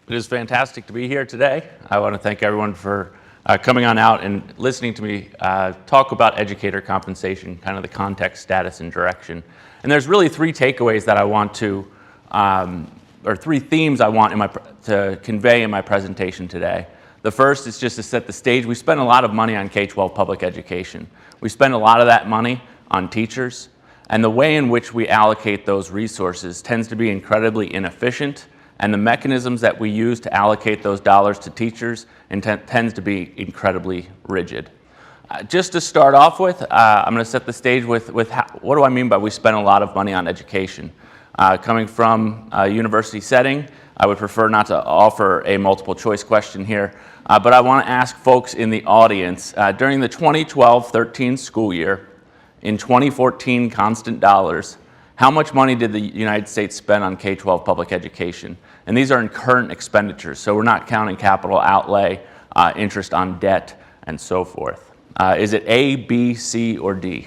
It is fantastic to be here today. I want to thank everyone for coming on out and listening to me talk about educator compensation, kind of the context, status, and direction. And there's really three takeaways that I want to, or three themes I want to convey in my presentation today. The first is just to set the stage. We spend a lot of money on K-12 public education. We spend a lot of that money on teachers, and the way in which we allocate those resources tends to be incredibly inefficient, and the mechanisms that we use to allocate those dollars to teachers tends to be incredibly rigid. Just to start off with, I'm going to set the stage with what do I mean by we spend a lot of money on education? Coming from a university setting, I would prefer not to offer a multiple choice question here, but I want to ask folks in the audience, during the 2012-13 school year, in 2014 constant dollars, how much money did the United States spend on K-12 public education? And these are in current expenditures, so we're not counting capital outlay, interest on debt, and so forth. Is it A, B, C, or D?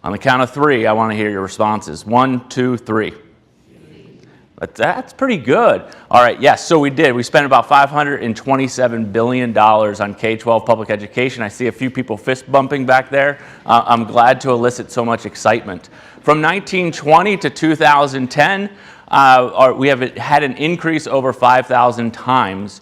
On the count of three, I want to hear your responses. 1, 2, 3. But that's pretty good. All right, yes, so we did. We spent about $527 billion on K-12 public education. I see a few people fist bumping back there. I'm glad to elicit so much excitement. From 1920 to 2010, we have had an increase over 5,000 times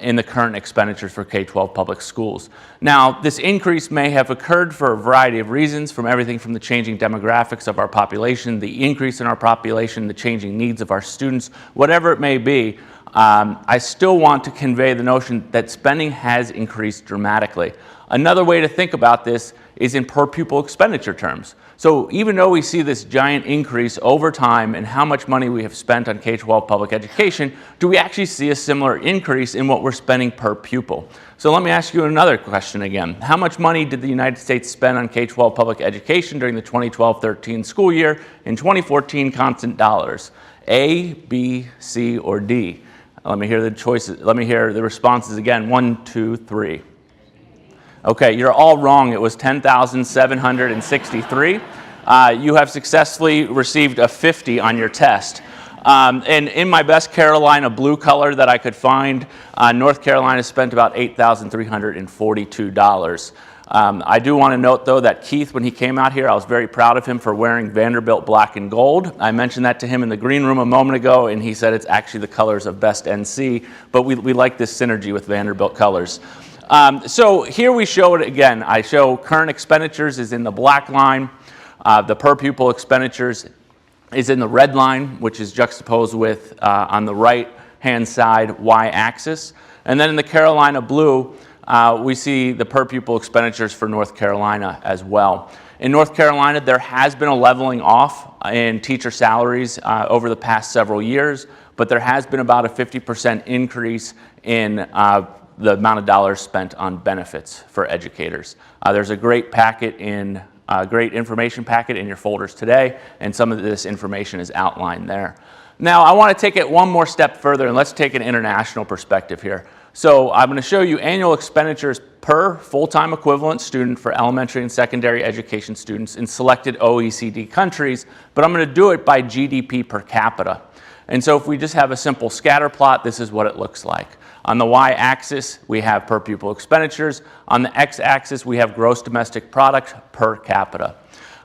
in the current expenditures for K-12 public schools. Now, this increase may have occurred for a variety of reasons, from everything from the changing demographics of our population, the increase in our population, the changing needs of our students, whatever it may be. I still want to convey the notion that spending has increased dramatically. Another way to think about this is in per pupil expenditure terms. So even though we see this giant increase over time in how much money we have spent on K-12 public education, do we actually see a similar increase in what we're spending per pupil? So let me ask you another question again. How much money did the United States spend on K-12 public education during the 2012-13 school year in 2014 constant dollars? A, B, C, or D? Let me hear the choices. Let me hear the responses again. 1, 2, 3. Okay, you're all wrong. It was 10,763. You have successfully received a 50 on your test. And in my best Carolina blue color that I could find, North Carolina spent about $8,342. I do want to note, though, that Keith, when he came out here, I was very proud of him for wearing Vanderbilt black and gold. I mentioned that to him in the green room a moment ago, and he said it's actually the colors of Best NC, but we like this synergy with Vanderbilt colors. So here we show it again. I show current expenditures is in the black line. The per pupil expenditures is in the red line, which is juxtaposed with, on the right-hand side, y-axis. And then in the Carolina blue, we see the per pupil expenditures for North Carolina as well. In North Carolina, there has been a leveling off in teacher salaries over the past several years, but there has been about a 50% increase in the amount of dollars spent on benefits for educators. There's a great great information packet in your folders today, and some of this information is outlined there. Now, I want to take it one more step further, and let's take an international perspective here. So I'm going to show you annual expenditures per full-time equivalent student for elementary and secondary education students in selected OECD countries, but I'm going to do it by GDP per capita. And so if we just have a simple scatter plot, this is what it looks like. On the y-axis, we have per pupil expenditures. On the x-axis, we have gross domestic product per capita.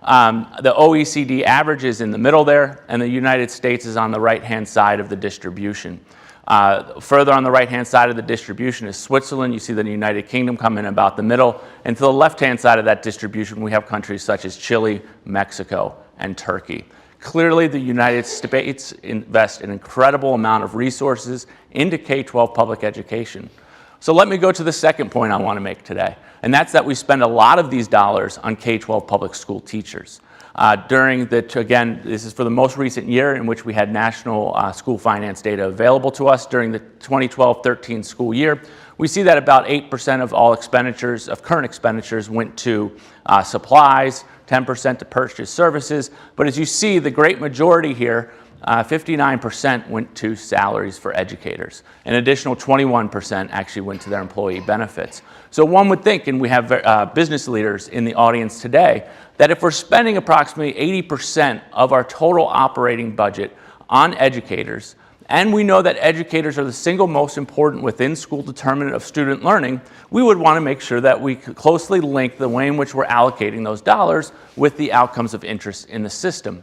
The OECD average is in the middle there, and the United States is on the right-hand side of the distribution. Further on the right-hand side of the distribution is Switzerland. You see the United Kingdom come in about the middle. And to the left-hand side of that distribution, we have countries such as Chile, Mexico, and Turkey. Clearly, the United States invests an incredible amount of resources into K-12 public education. So let me go to the second point I want to make today, and that's that we spend a lot of these dollars on K-12 public school teachers. Again, this is for the most recent year in which we had national school finance data available to us during the 2012-13 school year. We see that about 8% of all expenditures, of current expenditures, went to supplies, 10% to purchase services, but as you see, the great majority here, 59% went to salaries for educators. An additional 21% actually went to their employee benefits. So one would think, and we have business leaders in the audience today, that if we're spending approximately 80% of our total operating budget on educators, and we know that educators are the single most important within school determinant of student learning, we would want to make sure that we could closely link the way in which we're allocating those dollars with the outcomes of interest in the system.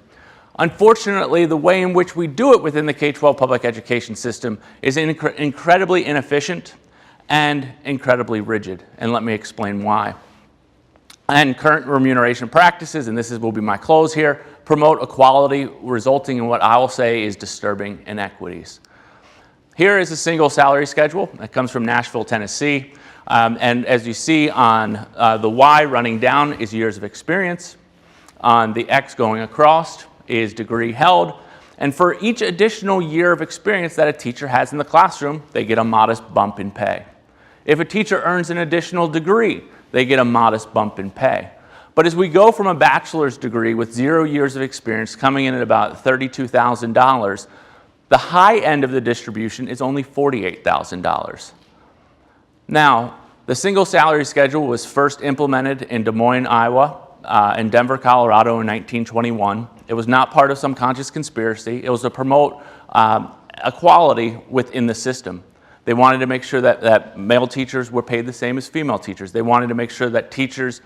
Unfortunately, the way in which we do it within the K-12 public education system is incredibly inefficient and incredibly rigid, and let me explain why. And current remuneration practices, and will be my close here, promote equality, resulting in what I will say is disturbing inequities. Here is a single salary schedule that comes from Nashville, Tennessee. And as you see on the Y running down is years of experience. On the X going across is degree held. And for each additional year of experience that a teacher has in the classroom, they get a modest bump in pay. If a teacher earns an additional degree, they get a modest bump in pay. But as we go from a bachelor's degree with 0 years of experience coming in at about $32,000, the high end of the distribution is only $48,000. Now, the single salary schedule was first implemented in Des Moines, Iowa, and Denver, Colorado in 1921. It was not part of some conscious conspiracy. It was to promote equality within the system. They wanted to make sure that male teachers were paid the same as female teachers. They wanted to make sure that teachers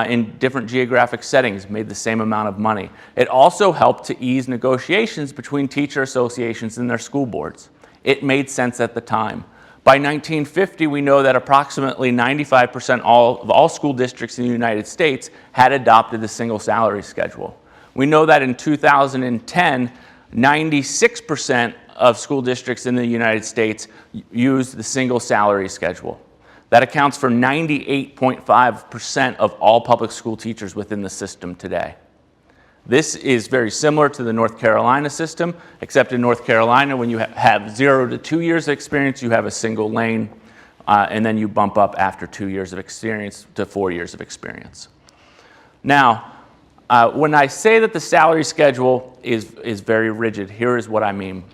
in different geographic settings made the same amount of money. It also helped to ease negotiations between teacher associations and their school boards. It made sense at the time. By 1950, we know that approximately 95% of all school districts in the United States had adopted the single salary schedule. We know that in 2010, 96% of school districts in the United States use the single salary schedule. That accounts for 98.5% of all public school teachers within the system today. This is very similar to the North Carolina system, except in North Carolina, when you have 0 to 2 years of experience, you have a single lane, and then you bump up after 2 years of experience to 4 years of experience. Now, when I say that the salary schedule is very rigid, here is what I mean.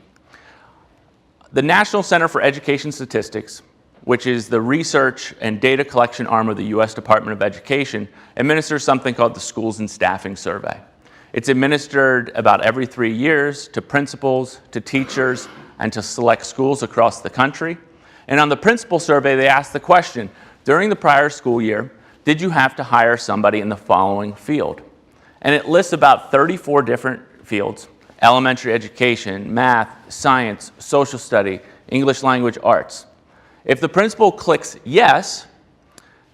The National Center for Education Statistics, which is the research and data collection arm of the U.S. Department of Education, administers something called the Schools and Staffing Survey. It's administered about every 3 years to principals, to teachers, and to select schools across the country. And on the principal survey, they ask the question, during the prior school year, did you have to hire somebody in the following field? And it lists about 34 different fields: elementary education, math, science, social study, English language arts. If the principal clicks yes,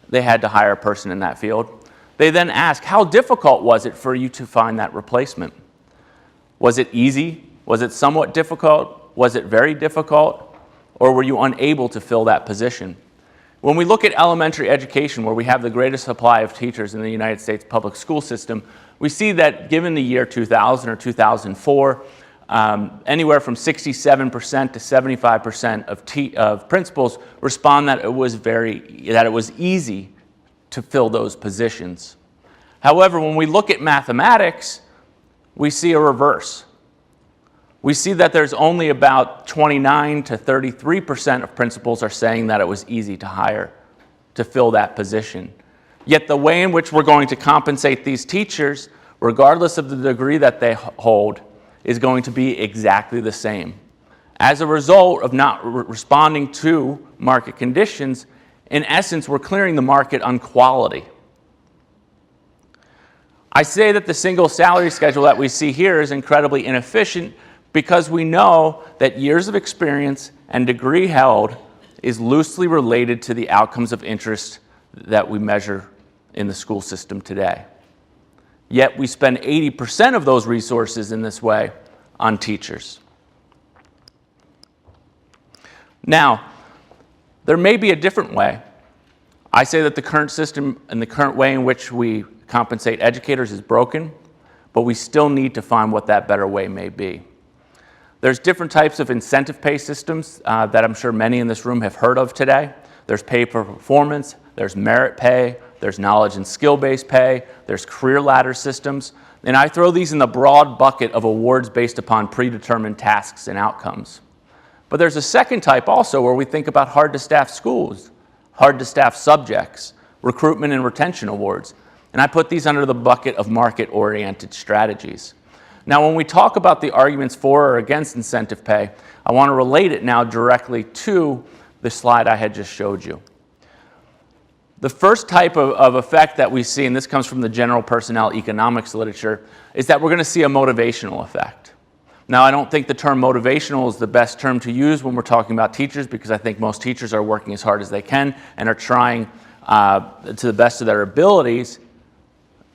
they had to hire a person in that field. They then ask, how difficult was it for you to find that replacement? Was it easy? Was it somewhat difficult? Was it very difficult? Or were you unable to fill that position? When we look at elementary education, where we have the greatest supply of teachers in the United States public school system, we see that given the year 2000 or 2004, anywhere from 67% to 75% of principals respond that it was easy to fill those positions. However, when we look at mathematics, we see a reverse. We see that there's only about 29 to 33% of principals are saying that it was easy to hire, to fill that position. Yet the way in which we're going to compensate these teachers, regardless of the degree that they hold, is going to be exactly the same. As a result of not responding to market conditions, in essence, we're clearing the market on quality. I say that the single salary schedule that we see here is incredibly inefficient because we know that years of experience and degree held is loosely related to the outcomes of interest that we measure in the school system today. Yet we spend 80% of those resources in this way on teachers. Now, there may be a different way. I say that the current system and the current way in which we compensate educators is broken, but we still need to find what that better way may be. There's different types of incentive pay systems that I'm sure many in this room have heard of today. There's pay for performance, there's merit pay, there's knowledge and skill-based pay, there's career ladder systems, and I throw these in the broad bucket of awards based upon predetermined tasks and outcomes. But there's a second type also where we think about hard-to-staff schools, hard-to-staff subjects, recruitment and retention awards, and I put these under the bucket of market-oriented strategies. Now, when we talk about the arguments for or against incentive pay, I want to relate it now directly to the slide I had just showed you. The first type of effect that we see, and this comes from the general personnel economics literature, is that we're going to see a motivational effect. Now, I don't think the term motivational is the best term to use when we're talking about teachers, because I think most teachers are working as hard as they can and are trying to the best of their abilities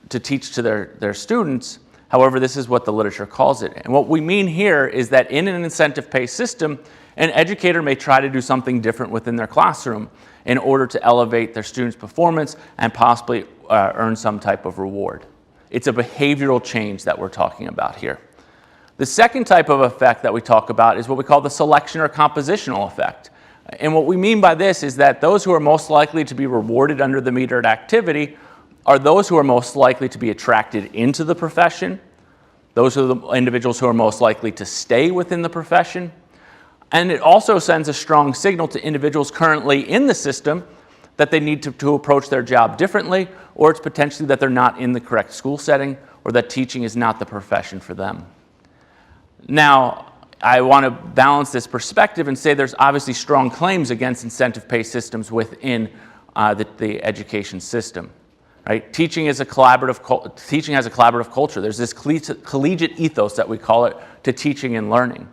to teach to their students. However, this is what the literature calls it. And what we mean here is that in an incentive pay system, an educator may try to do something different within their classroom in order to elevate their students' performance and possibly earn some type of reward. It's a behavioral change that we're talking about here. The second type of effect that we talk about is what we call the selection or compositional effect. And what we mean by this is that those who are most likely to be rewarded under the metered activity are those who are most likely to be attracted into the profession. Those are the individuals who are most likely to stay within the profession. And it also sends a strong signal to individuals currently in the system that they need to approach their job differently, or it's potentially that they're not in the correct school setting, or that teaching is not the profession for them. Now, I want to balance this perspective and say there's obviously strong claims against incentive pay systems within the education system. Right? Teaching has a collaborative culture. There's this collegiate ethos that we call it to teaching and learning.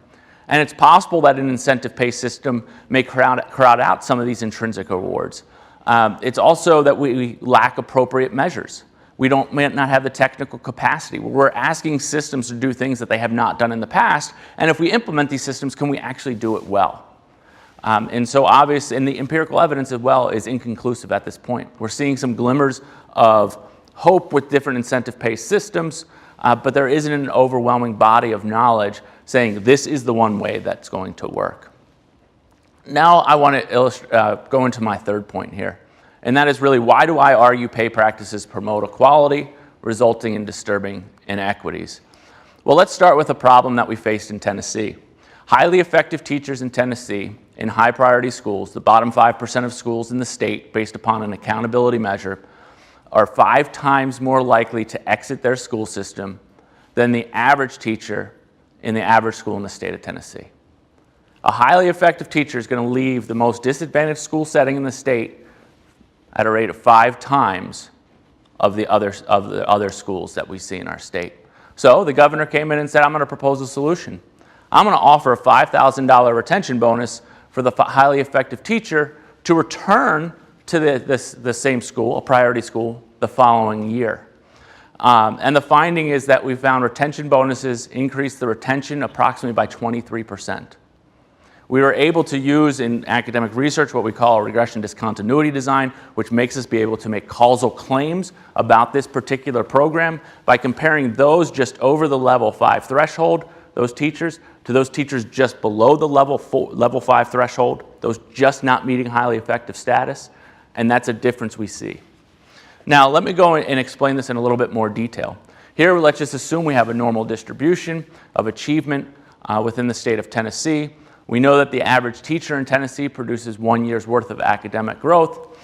And it's possible that an incentive pay system may crowd out some of these intrinsic rewards. It's also that we lack appropriate measures. We may not have the technical capacity. We're asking systems to do things that they have not done in the past, and if we implement these systems, can we actually do it well? And so obviously, and the empirical evidence as well is inconclusive at this point. We're seeing some glimmers of hope with different incentive pay systems, but there isn't an overwhelming body of knowledge saying this is the one way that's going to work. Now I want to go into my third point here, and that is really, why do I argue pay practices promote equality, resulting in disturbing inequities? Well, let's start with a problem that we faced in Tennessee. Highly effective teachers in Tennessee in high priority schools, the bottom 5% of schools in the state, based upon an accountability measure, are 5 times more likely to exit their school system than the average teacher in the average school in the state of Tennessee. A highly effective teacher is going to leave the most disadvantaged school setting in the state at a rate of 5 times of the other schools that we see in our state. So the governor came in and said, I'm going to propose a solution. I'm going to offer a $5,000 retention bonus for the highly effective teacher to return to the same school, a priority school, the following year. And the finding is that we found retention bonuses increased the retention approximately by 23%. We were able to use in academic research what we call a regression discontinuity design, which makes us be able to make causal claims about this particular program by comparing those just over the level 5 threshold, those teachers, to those teachers just below the level 5 threshold, those just not meeting highly effective status, and that's a difference we see. Now, let me go and explain this in a little bit more detail. Here, let's just assume we have a normal distribution of achievement within the state of Tennessee. We know that the average teacher in Tennessee produces 1 year's worth of academic growth.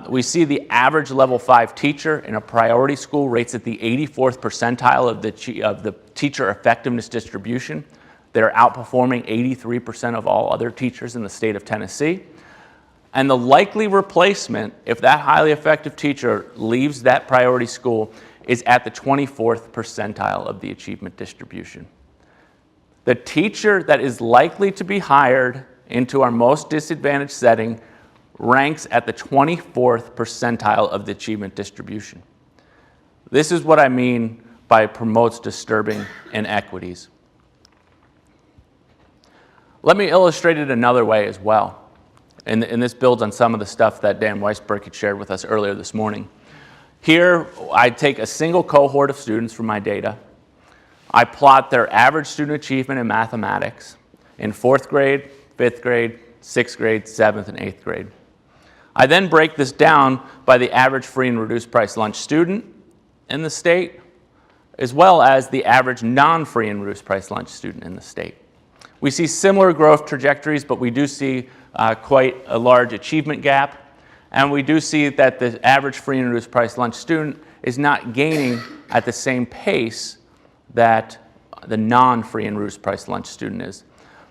We see the average level 5 teacher in a priority school rates at the 84th percentile of the teacher effectiveness distribution. They're outperforming 83% of all other teachers in the state of Tennessee. And the likely replacement, if that highly effective teacher leaves that priority school, is at the 24th percentile of the achievement distribution. The teacher that is likely to be hired into our most disadvantaged setting ranks at the 24th percentile of the achievement distribution. This is what I mean by promotes disturbing inequities. Let me illustrate it another way as well. And this builds on some of the stuff that Dan Weisberg had shared with us earlier this morning. Here, I take a single cohort of students from my data. I plot their average student achievement in mathematics in 4th grade, 5th grade, 6th grade, 7th, and 8th grade. I then break this down by the average free and reduced price lunch student in the state, as well as the average non-free and reduced price lunch student in the state. We see similar growth trajectories, but we do see quite a large achievement gap. And we do see that the average free and reduced price lunch student is not gaining at the same pace that the non-free and reduced-price lunch student is.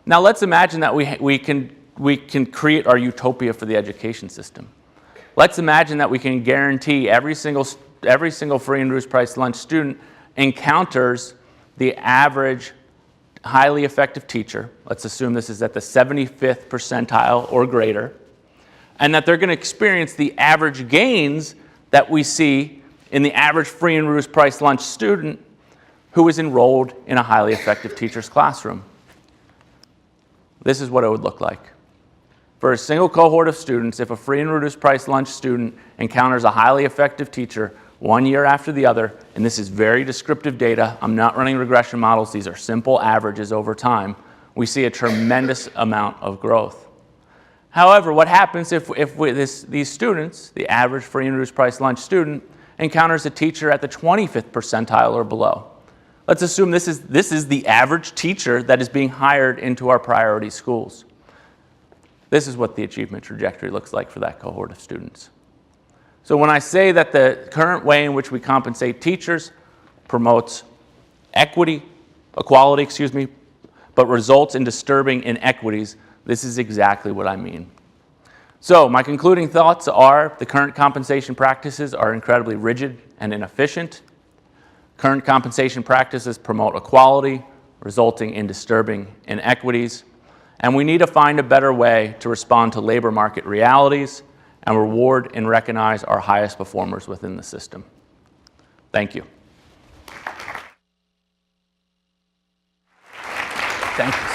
Now let's imagine that we can create our utopia for the education system. Let's imagine that we can guarantee every single free and reduced-price lunch student encounters the average highly effective teacher. Let's assume this is at the 75th percentile or greater, and that they're going to experience the average gains that we see in the average free and reduced-price lunch student who is enrolled in a highly effective teacher's classroom. This is what it would look like. For a single cohort of students, if a free and reduced-price lunch student encounters a highly effective teacher 1 year after the other, and this is very descriptive data, I'm not running regression models, these are simple averages over time, we see a tremendous amount of growth. However, what happens if these students, the average free and reduced-price lunch student, encounters a teacher at the 25th percentile or below? Let's assume this is the average teacher that is being hired into our priority schools. This is what the achievement trajectory looks like for that cohort of students. So when I say that the current way in which we compensate teachers promotes equity, equality, but results in disturbing inequities, this is exactly what I mean. So my concluding thoughts are the current compensation practices are incredibly rigid and inefficient. Current compensation practices promote equality, resulting in disturbing inequities. And we need to find a better way to respond to labor market realities and reward and recognize our highest performers within the system. Thank you. Thank you.